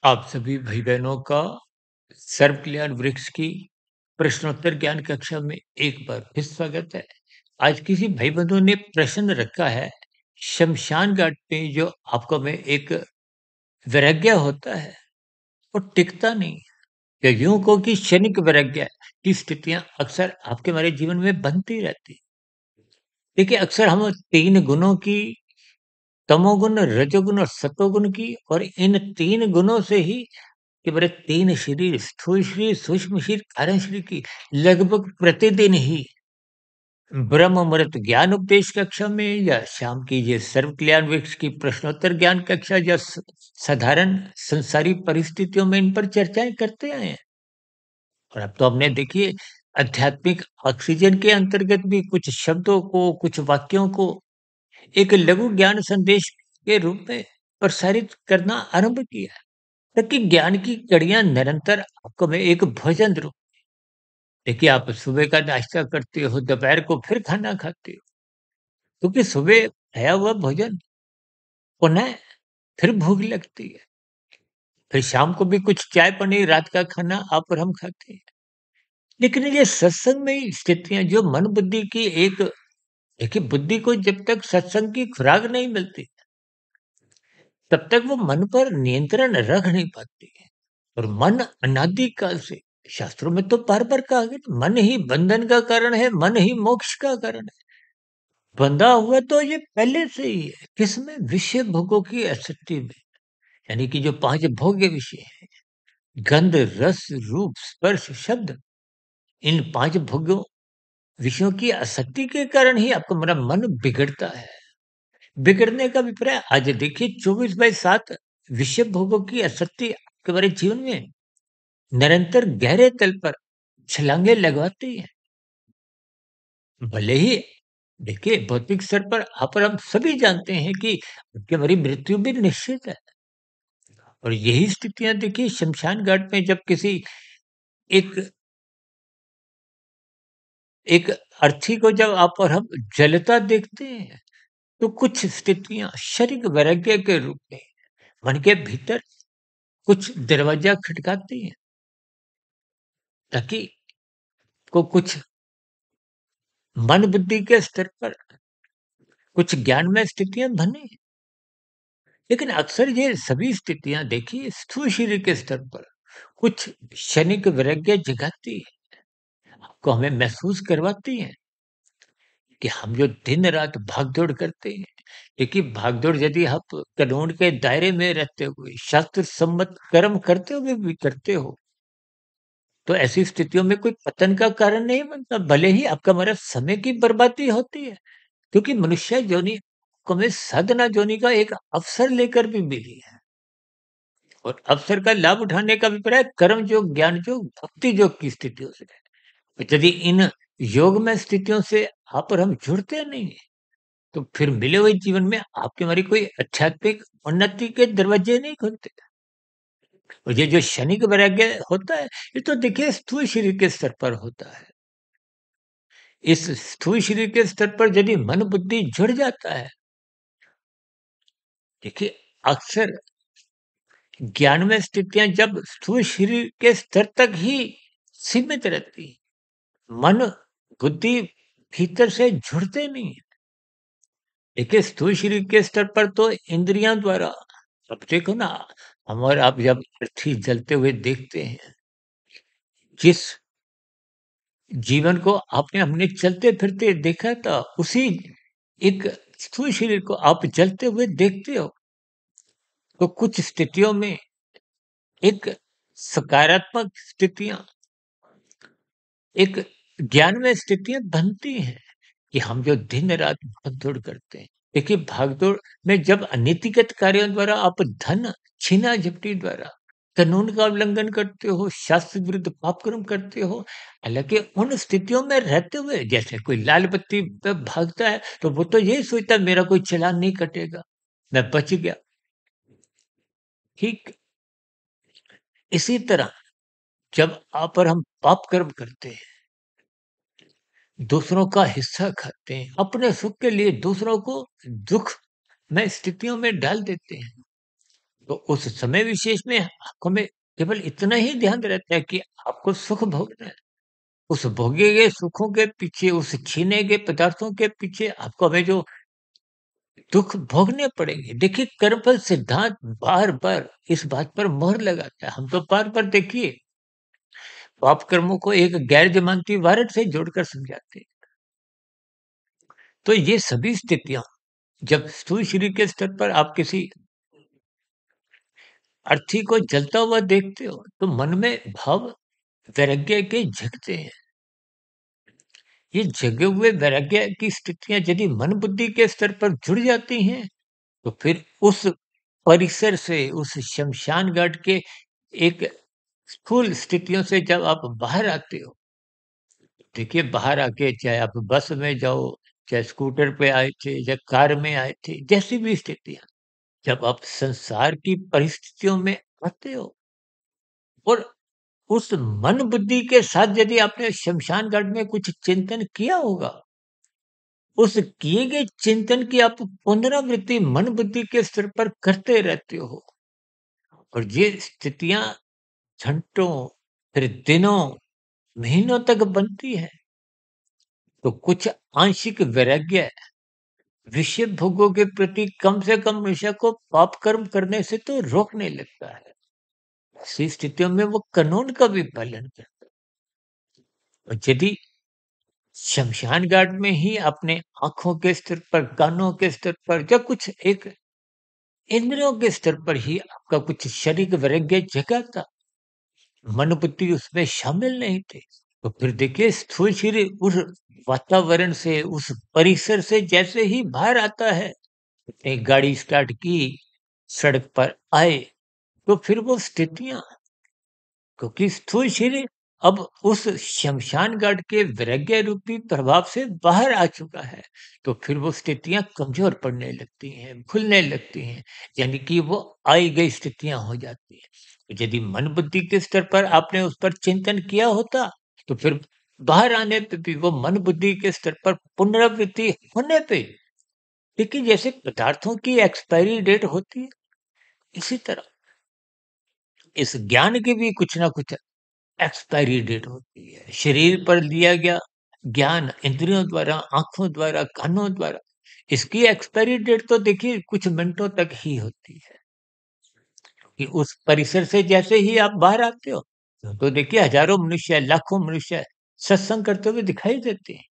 आप सभी भाई-बहनों का सर्व कल्याण वृक्ष की प्रश्नोत्तर ज्ञान कक्षा में एक बार फिर स्वागत है। आज किसी भाई-बंधु ने प्रश्न रखा है, शमशान घाट पे जो आपको में एक वैराग्य होता है, वो टिकता नहीं है। या यूँ कहो कि क्षणिक वैराग्य की स्थितियाँ अक्सर आपके हमारे जीवन में बनती रहती हैं। देखिए, अक्सर हम 3 गुणों की तमोगुण, रजोगुण और सतोगुण की और इन 3 गुणों से ही कि मेरे 3 शरीर स्थूल शरीर, सूक्ष्म शरीर, कारण शरीर की लगभग प्रतिदिन ही ब्रह्म मुहूर्त ज्ञान उपदेश कक्षा में या शाम की ये सर्व कल्याण वृक्ष की प्रश्नोत्तर ज्ञान कक्षा या साधारण संसारी परिस्थितियों में इन पर चर्चाएं करते आए हैं। और अब तो हमने देखिए आध्यात्मिक ऑक्सीजन के अंतर्गत भी कुछ शब्दों को, कुछ वाक्यों को एक लघु ज्ञान संदेश के रूप में प्रसारित करना आरंभ किया है, ताकि ज्ञान की कड़ियां निरंतर आपको में एक भोजन रूप। देखिए, आप सुबह का नाश्ता करते हो, दोपहर को फिर खाना खाते हो, क्योंकि सुबह खाया हुआ भोजन पुनः फिर भूख लगती है। फिर शाम को भी कुछ चाय पानी, रात का खाना आप और हम खाते हैं। लेकिन ये सत्संग में स्थितियां जो मन बुद्धि की एक देखिए, बुद्धि को जब तक सत्संग की खुराक नहीं मिलती, तब तक वो मन पर नियंत्रण रख नहीं पाती है। और मन अनादिकाल से शास्त्रों में तो बार-बार कहा गया, मन ही बंधन का कारण है, मन ही मोक्ष का कारण है। बंधा हुआ तो ये पहले से ही है। किसमें? विषय भोगों की आसक्ति में। यानी कि जो 5 भोग्य विषय हैं, गंध, रस, रूप, स्पर्श, शब्द, इन 5 भोग्यों विषयों की आसक्ति के कारण ही आपका मेरा मन बिगड़ता है। बिगड़ने का अभिप्राय आज देखिए 24/7 विषय भोगों की आसक्ति आपके हमारे जीवन में निरंतर गहरे तल पर छलांगे लगवाती है। भले ही देखिए भौतिक स्तर पर आप और हम सभी जानते हैं कि हमारी मृत्यु भी निश्चित है। और यही स्थितियां देखिए शमशान घाट में जब किसी एक एक अर्थी को जब आप और हम जलता देखते हैं, तो कुछ स्थितियां शरीर वैराग्य के रूप में मन के भीतर कुछ दरवाजा खटकाती हैं, ताकि को कुछ मन बुद्धि के स्तर पर कुछ ज्ञानमय स्थितियां बने। लेकिन अक्सर ये सभी स्थितियां देखिए स्थूल शरीर के स्तर पर कुछ क्षणिक वैराग्य जगाती है, को हमें महसूस करवाती हैं कि हम जो दिन रात भागदौड़ करते हैं, देखिए भागदौड़ यदि आप कानून के दायरे में रहते हुए शास्त्र सम्मत कर्म करते हुए भी करते हो, तो ऐसी स्थितियों में कोई पतन का कारण नहीं बनता, भले ही आपका हमारा समय की बर्बादी होती है। क्योंकि मनुष्य योनि को हमें साधना योनि का एक अवसर लेकर भी मिली है। और अवसर का लाभ उठाने का अभिप्राय कर्म योग, ज्ञान योग, भक्ति योग की स्थितियों से है। यदि इन योग में स्थितियों से आप और हम जुड़ते नहीं हैं, तो फिर मिले हुए जीवन में आपकी हमारी कोई आध्यात्मिक उन्नति के दरवाजे नहीं खुलते। और ये जो क्षणिक वैराग्य होता है, ये तो देखिए स्थूल शरीर के स्तर पर होता है। इस स्थूल शरीर के स्तर पर यदि मन बुद्धि जुड़ जाता है, देखिए अक्सर ज्ञानमय स्थितियां जब स्थूल शरीर के स्तर तक ही सीमित रहती हैं, मन बुद्धि भीतर से जुड़ते नहीं है। देखिए स्थूल शरीर के स्तर पर तो इंद्रियां द्वारा, अब देखो ना, हमारे आप जब पृथ्वी जलते हुए देखते हैं, जिस जीवन को आपने हमने चलते फिरते देखा था, उसी एक स्थूल शरीर को आप जलते हुए देखते हो, तो कुछ स्थितियों में एक सकारात्मक स्थितियां, एक ज्ञानमय स्थितियां बनती हैं कि हम जो दिन रात भाग-दौड़ करते हैं। देखिए भाग-दौड़ में जब अनीतिगत कार्यों द्वारा आप धन छीना-झपटी द्वारा कानून का उल्लंघन करते हो, शास्त्र विरुद्ध पाप कर्म करते हो, हालाँकि उन स्थितियों में रहते हुए जैसे कोई लाल बत्ती पे भागता है, तो वो तो यही सोचता है मेरा कोई चालान नहीं कटेगा, मैं बच गया। ठीक इसी तरह जब आप और हम पाप कर्म करते हैं, दूसरों का हिस्सा खाते हैं, अपने सुख के लिए दूसरों को दुःख में स्थितियों में डाल देते हैं, तो उस समय विशेष में हमें केवल इतना ही ध्यान रहता है कि आपको सुख भोगना है। उस भोगे गए सुखों के पीछे, उस छीने गए पदार्थों के पीछे आपको हमें जो दुःख भोगने पड़ेंगे। देखिए कर्मफल सिद्धांत बार-बार इस बात पर मोहर लगाता है। हम तो बार-बार देखिए पाप कर्मों को एक गैर जमानती वारंट से जोड़कर समझाते हैं। तो ये सभी स्थितियाँ जब स्थूल शरीर के स्तर पर आप किसी अर्थी को जलता हुआ देखते हो, तो मन में भाव वैराग्य के जगते हैं। ये जगे हुए वैराग्य की स्थितियाँ यदि मन बुद्धि के स्तर पर जुड़ जाती हैं, तो फिर उस परिसर से, उस श्मशान घाट के एक स्थूल स्थितियों से जब आप बाहर आते हो, देखिए बाहर आके चाहे आप बस में जाओ, चाहे स्कूटर पे आए थे या कार में आए थे, जैसी भी स्थितियाँ, जब आप संसार की परिस्थितियों में आते हो और उस मन बुद्धि के साथ यदि आपने श्मशान घाट में कुछ चिंतन किया होगा, उस किए गए चिंतन की आप पुनरावृत्ति मन बुद्धि के स्तर पर करते रहते हो और ये स्थितियाँ घंटों, फिर दिनों, महीनों तक बनती है, तो कुछ आंशिक वैराग्य विषय भोगों के प्रति कम से कम मनुष्य को पाप कर्म करने से तो रोकने लगता है। ऐसी स्थितियों में वो कानून का भी पालन करता है। और यदि शमशान घाट में ही अपने आँखों के स्तर पर, कानों के स्तर पर या कुछ एक इंद्रियों के स्तर पर ही आपका कुछ शारीरिक वैराग्य जगा था, मन बुद्धि उसमें शामिल नहीं थे, तो फिर देखिए स्थूल शरीर उस वातावरण से, उस परिसर से जैसे ही बाहर आता है, एक गाड़ी स्टार्ट की, सड़क पर आए, तो फिर वो स्थितियाँ क्योंकि स्थूल शरीर अब उस श्मशान घाट के वैराग्य रूपी प्रभाव से बाहर आ चुका है, तो फिर वो स्थितियाँ कमज़ोर पड़ने लगती हैं, भूलने लगती हैं, यानी कि वो आई गई स्थितियाँ हो जाती हैं। यदि मन बुद्धि के स्तर पर आपने उस पर चिंतन किया होता, तो फिर बाहर आने पे भी वो मन बुद्धि के स्तर पर पुनरावृत्ति होने पे देखिए जैसे पदार्थों की एक्सपायरी डेट होती है, इसी तरह इस ज्ञान की भी कुछ ना कुछ एक्सपायरी डेट होती है। शरीर पर लिया गया ज्ञान इंद्रियों द्वारा, आँखों द्वारा, कानों द्वारा, इसकी एक्सपायरी डेट तो देखिए कुछ मिनटों तक ही होती है कि उस परिसर से जैसे ही आप बाहर आते हो, तो देखिए हज़ारों मनुष्य, लाखों मनुष्य सत्संग करते हुए दिखाई देते हैं।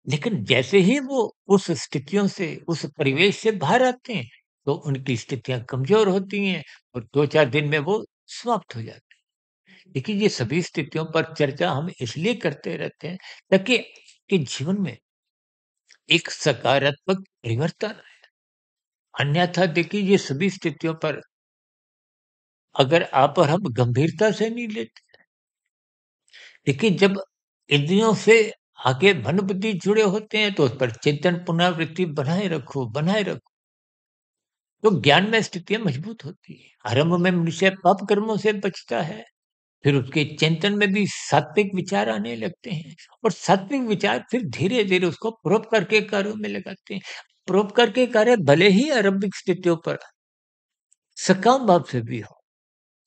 लेकिन जैसे ही वो उस स्थितियों से, उस परिवेश से बाहर आते हैं, तो उनकी स्थितियाँ कमज़ोर होती हैं और 2-4 दिन में वो समाप्त हो जाती हैं। देखिए, ये सभी स्थितियों पर चर्चा हम इसलिए करते रहते हैं, ताकि कि जीवन में एक सकारात्मक परिवर्तन आए। अन्यथा देखिए, ये सभी स्थितियों पर अगर आप और हम गंभीरता से नहीं लेते, देखिए जब इंद्रियों से आगे मन बुद्धि जुड़े होते हैं, तो उस पर चिंतन पुनरावृत्ति बनाए रखो। तो ज्ञान में स्थितियाँ मजबूत होती हैं। आरंभ में मनुष्य पाप कर्मों से बचता है, फिर उसके चिंतन में भी सात्विक विचार आने लगते हैं और सात्विक विचार फिर धीरे-धीरे उसको परोपकार के कार्यों में लगाते हैं। परोपकार के कार्य भले ही आरंभिक स्थितियों पर सकाम भाव से भी हो,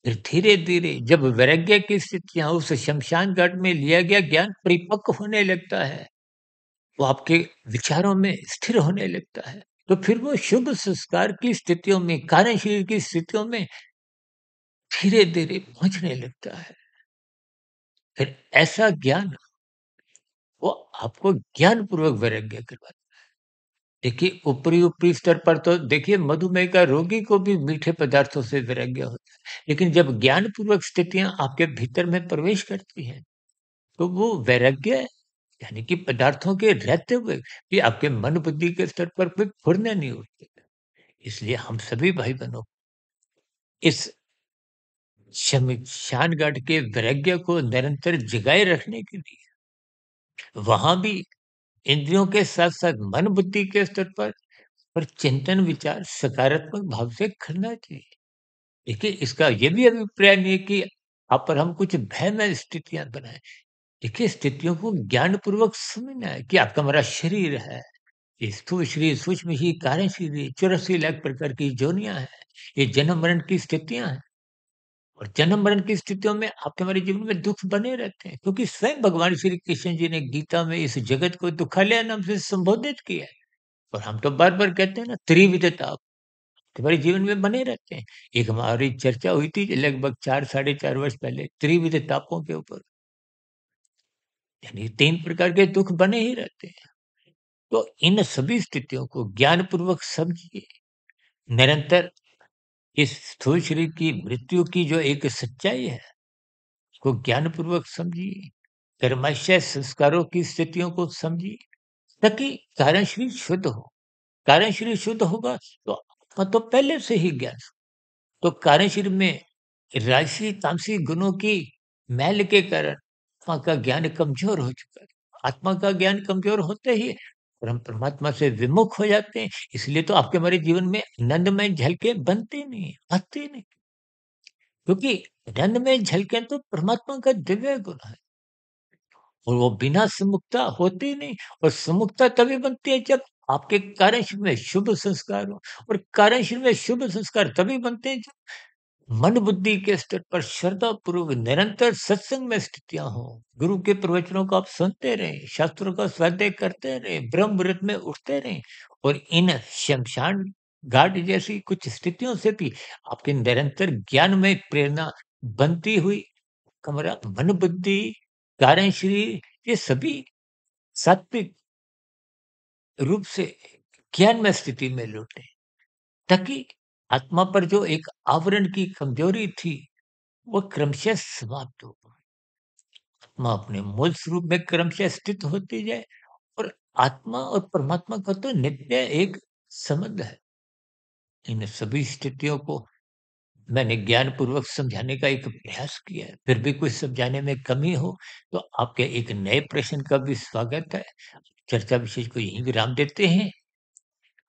फिर धीरे-धीरे जब वैराग्य की स्थितियाँ उस श्मशान घाट में लिया गया ज्ञान परिपक्व होने लगता है, वो आपके विचारों में स्थिर होने लगता है, तो फिर वो शुभ संस्कार की स्थितियों में, कार्यशील की स्थितियों में धीरे-धीरे पहुँचने लगता है। फिर ऐसा ज्ञान वो आपको ज्ञानपूर्वक वैराग्य करवाता है। देखिए ऊपरी-ऊपरी स्तर पर तो देखिए मधुमेह का रोगी को भी मीठे पदार्थों से वैराग्य होता है। लेकिन जब ज्ञानपूर्वक स्थितियाँ आपके भीतर में प्रवेश करती हैं, तो वो वैराग्य यानी कि पदार्थों के रहते हुए भी आपके मन बुद्धि के स्तर पर कोई फुरना नहीं उठते। इसलिए हम सभी भाई-बहनों इस शमशान घाट के वैराग्य को निरंतर जगाए रखने के लिए वहाँ भी इंद्रियों के साथ-साथ मन बुद्धि के स्तर पर चिंतन विचार सकारात्मक भाव से करना चाहिए। देखिए इसका ये भी अभिप्राय नहीं है कि आप पर हम कुछ भयमय स्थितियाँ बनाएँ। देखिए स्थितियों को ज्ञानपूर्वक समझना है कि आपका हमारा शरीर है, ये स्थूल शरीर, सूक्ष्म शरीर, कारण शरीर, 84 लाख प्रकार की योनियाँ हैं। ये जन्म-मरण की स्थितियाँ हैं और जन्म-मरण की स्थितियों में आपके हमारे जीवन में दुःख बने रहते हैं क्योंकि स्वयं भगवान श्री कृष्ण जी ने गीता में इस जगत को दुखालय नाम से संबोधित किया है और हम तो बार-बार कहते हैं ना त्रिविध ताप हमारे जीवन में बने रहते हैं। एक हमारी चर्चा हुई थी लगभग 4 साढ़े 4 वर्ष पहले त्रिविध तापों के ऊपर, यानी 3 प्रकार के दुःख बने ही रहते हैं। तो इन सभी स्थितियों को ज्ञानपूर्वक समझिए, निरंतर इस स्थूल शरीर की मृत्यु की जो एक सच्चाई है, उसको ज्ञानपूर्वक समझिए, कर्माशय संस्कारों की स्थितियों को समझिए, ताकि कारण शरीर शुद्ध हो। कारण शरीर शुद्ध होगा तो आत्मा तो पहले से ही ज्ञान तो कारण शरीर में राजसी तामसी गुणों की मैल के कारण आत्मा का ज्ञान कमजोर हो चुका है। आत्मा का ज्ञान कमजोर होते ही और हम परमात्मा से विमुख हो जाते हैं। इसलिए तो आपके हमारे जीवन में आनंदमय झलकें बनती नहीं, आती नहीं। क्योंकि आनंदमय झलकें तो परमात्मा का दिव्य गुण है और वो बिना सम्मुखता होती नहीं और सम्मुखता तभी बनती है जब आपके कार्यशील में शुभ संस्कार हो और कार्यशील में शुभ संस्कार तभी बनते हैं मन बुद्धि के स्तर पर श्रद्धा पूर्वक निरंतर सत्संग में स्थितियां हो गुरु के प्रवचनों को आप सुनते रहें शास्त्रों का स्वाध्याय करते रहें ब्रह्म मुहूर्त में उठते रहें और इन शमशान घाट जैसी कुछ स्थितियों से भी आपके निरंतर ज्ञान में प्रेरणा बनती हुई कमरा मन बुद्धि कारण शरीर ये सभी सात्विक रूप से ज्ञान में स्थिति में लौटे ताकि आत्मा पर जो एक आवरण की कमजोरी थी वो क्रमशः समाप्त हो। आत्मा अपने मूल स्वरूप में क्रमशः स्थित होती जाए और आत्मा और परमात्मा का तो नित्य एक संबंध है। इन सभी स्थितियों को मैंने ज्ञानपूर्वक समझाने का एक प्रयास किया है। फिर भी कुछ समझाने में कमी हो तो आपके एक नए प्रश्न का भी स्वागत है। चर्चा विशेष को यहीं विराम देते हैं।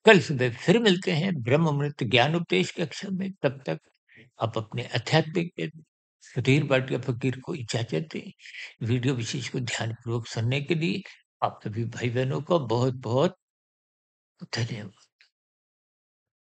कल सुबह फिर मिलते हैं ब्रह्ममृत ज्ञान उपदेश कक्षा में। तब तक आप अपने आध्यात्मिक सुधीर भाटिया फकीर को इजाज़त दें। वीडियो विशेष को ध्यानपूर्वक सुनने के लिए आप सभी भाई-बहनों का बहुत-बहुत धन्यवाद।